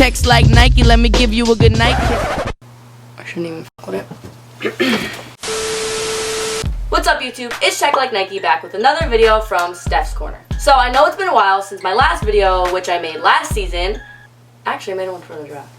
Checks like Nike, let me give you a good night kiss. I shouldn't even fuck with it. What's up YouTube? It's Check Like Nike back with another video from Steph's Corner. So I know it's been a while since my last video, which I made last season. Actually, I made one for the draft.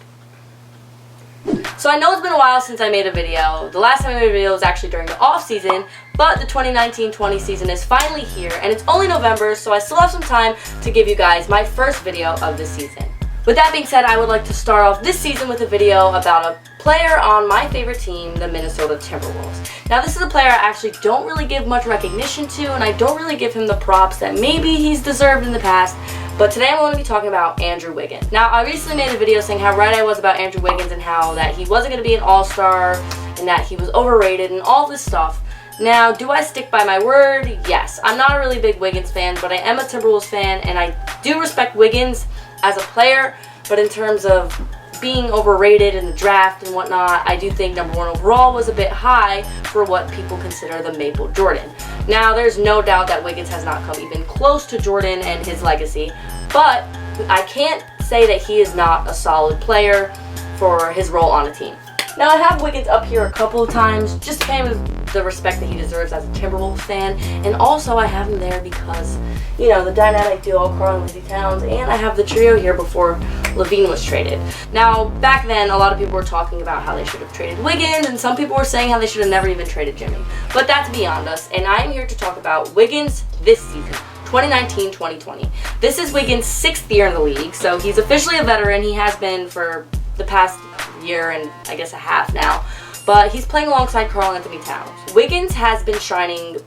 So I know it's been a while since I made a video. The last time I made a video was actually during the off season, but the 2019-20 season is finally here, and it's only November, so I still have some time to give you guys my first video of this season. With that being said, I would like to start off this season with a video about a player on my favorite team, the Minnesota Timberwolves. Now this is a player I actually don't really give much recognition to, and I don't really give him the props that maybe he's deserved in the past, but today I'm going to be talking about Andrew Wiggins. Now I recently made a video saying how right I was about Andrew Wiggins and how that he wasn't going to be an all-star and that he was overrated and all this stuff. Now, do I stick by my word? Yes. I'm not a really big Wiggins fan, but I am a Timberwolves fan, and I do respect Wiggins as a player, but in terms of being overrated in the draft and whatnot, I do think number one overall was a bit high for what people consider the Maple Jordan. Now, there's no doubt that Wiggins has not come even close to Jordan and his legacy, but I can't say that he is not a solid player for his role on a team. Now, I have Wiggins up here a couple of times just to pay him the respect that he deserves as a Timberwolves fan, and also I have him there because, you know, the dynamic duo, Karl-Anthony Towns, and I have the trio here before Levine was traded. Now, back then, a lot of people were talking about how they should have traded Wiggins, and some people were saying how they should have never even traded Jimmy. But that's beyond us, and I am here to talk about Wiggins this season. 2019-2020. This is Wiggins' 6th year in the league, so he's officially a veteran. He has been for the past year and I guess a half now, but he's playing alongside Karl-Anthony Towns. Wiggins has been shining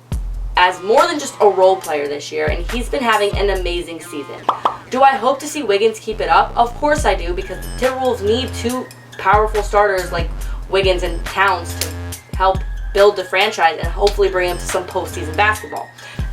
as more than just a role player this year, and he's been having an amazing season. Do I hope to see Wiggins keep it up? Of course I do, because the Timberwolves need two powerful starters like Wiggins and Towns to help build the franchise and hopefully bring him to some postseason basketball.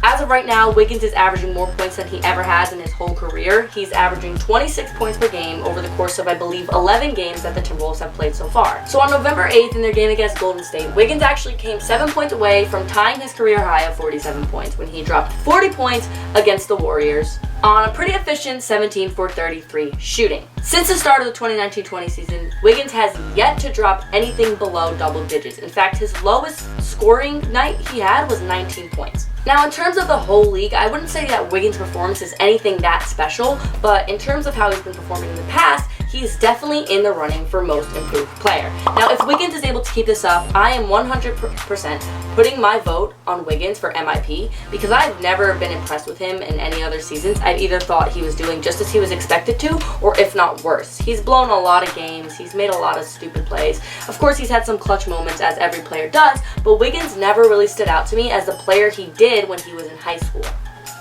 As of right now, Wiggins is averaging more points than he ever has in his whole career. He's averaging 26 points per game over the course of, I believe, 11 games that the Timberwolves have played so far. So on November 8th in their game against Golden State, Wiggins actually came 7 points away from tying his career high of 47 points when he dropped 40 points against the Warriors on a pretty efficient 17 for 33 shooting. Since the start of the 2019-20 season, Wiggins has yet to drop anything below double digits. In fact, his lowest scoring night he had was 19 points. Now, in terms of the whole league, I wouldn't say that Wiggins' performance is anything that special, but in terms of how he's been performing in the past, he's definitely in the running for most improved player. Now, if Wiggins is able to keep this up, I am 100% putting my vote on Wiggins for MIP because I've never been impressed with him in any other seasons. I've either thought he was doing just as he was expected to, or if not worse. He's blown a lot of games. He's made a lot of stupid plays. Of course, he's had some clutch moments, as every player does, but Wiggins never really stood out to me as the player he did when he was in high school.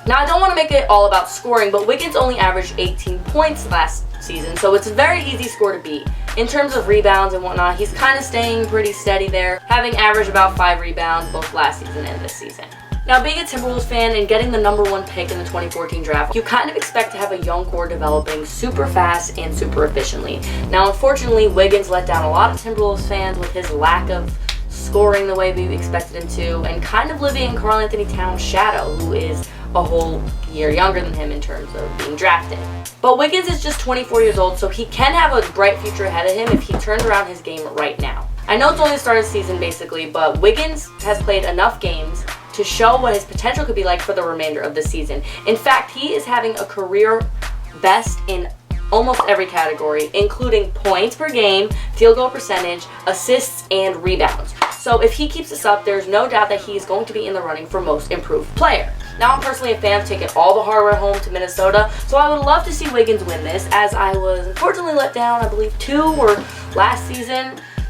Now, I don't want to make it all about scoring, but Wiggins only averaged 18 points last season, so it's a very easy score to beat. In terms of rebounds and whatnot, he's kind of staying pretty steady there, having averaged about 5 rebounds both last season and this season. Now, being a Timberwolves fan and getting the #1 pick in the 2014 draft, you kind of expect to have a young core developing super fast and super efficiently. Now, unfortunately, Wiggins let down a lot of Timberwolves fans with his lack of scoring the way we expected him to, and kind of living in Karl-Anthony Towns' shadow, who is a whole year younger than him in terms of being drafted. But Wiggins is just 24 years old, so he can have a bright future ahead of him if he turns around his game right now. I know it's only the start of the season basically, but Wiggins has played enough games to show what his potential could be like for the remainder of the season. In fact, he is having a career best in almost every category, including points per game, field goal percentage, assists, and rebounds. So if he keeps this up, there's no doubt that he's going to be in the running for most improved player. Now, I'm personally a fan of taking all the hardware home to Minnesota, so I would love to see Wiggins win this, as I was unfortunately let down, I believe 2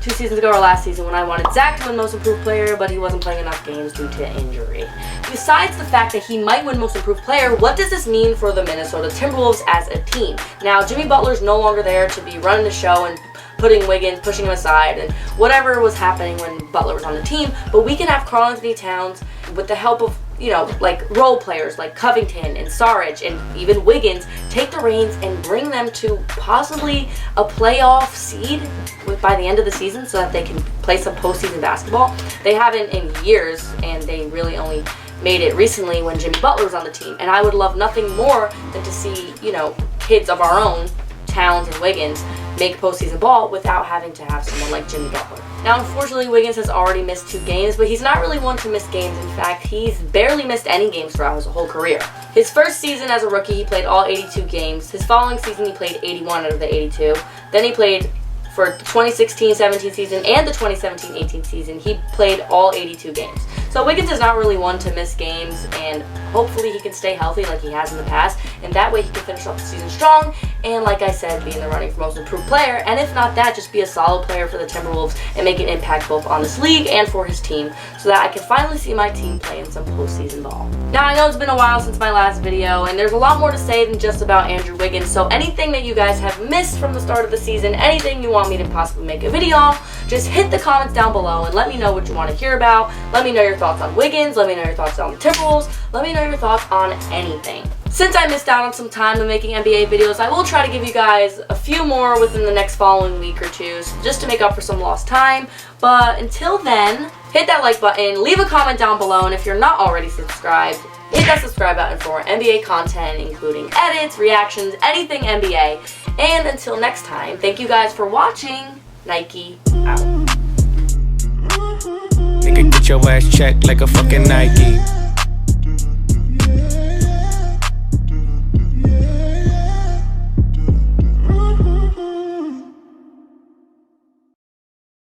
seasons ago or last season, when I wanted Zach to win Most Improved Player, but he wasn't playing enough games due to injury. Besides the fact that he might win Most Improved Player, what does this mean for the Minnesota Timberwolves as a team? Now, Jimmy Butler's no longer there to be running the show and putting Wiggins, pushing him aside, and whatever was happening when Butler was on the team, but we can have Karl-Anthony Towns with the help of, you know, like role players like Covington and Saric and even Wiggins take the reins and bring them to possibly a playoff seed by the end of the season so that they can play some postseason basketball. They haven't in years, and they really only made it recently when Jimmy Butler was on the team, and I would love nothing more than to see, you know, kids of our own Towns and Wiggins make postseason ball without having to have someone like Jimmy Butler. Now, unfortunately, Wiggins has already missed 2 games, but he's not really one to miss games. In fact, he's barely missed any games throughout his whole career. His first season as a rookie, he played all 82 games. His following season, he played 81 out of the 82. Then he played for the 2016-17 season and the 2017-18 season. He played all 82 games. So Wiggins is not really one to miss games, and hopefully he can stay healthy like he has in the past, and that way he can finish off the season strong, and like I said, be in the running for most improved player, and if not that, just be a solid player for the Timberwolves and make an impact both on this league and for his team, so that I can finally see my team play in some postseason ball. Now, I know it's been a while since my last video, and there's a lot more to say than just about Andrew Wiggins, so anything that you guys have missed from the start of the season, anything you want me to possibly make a video on, just hit the comments down below and let me know what you want to hear about. Let me know your thoughts on Wiggins, let me know your thoughts on the Timberwolves, let me know your thoughts on anything. Since I missed out on some time in making NBA videos, I will try to give you guys a few more within the next following week or two, just to make up for some lost time. But until then, hit that like button, leave a comment down below, and if you're not already subscribed, hit that subscribe button for more NBA content, including edits, reactions, anything NBA. And until next time, thank you guys for watching. Nike out. Nigga, get your ass checked like a fucking Nike.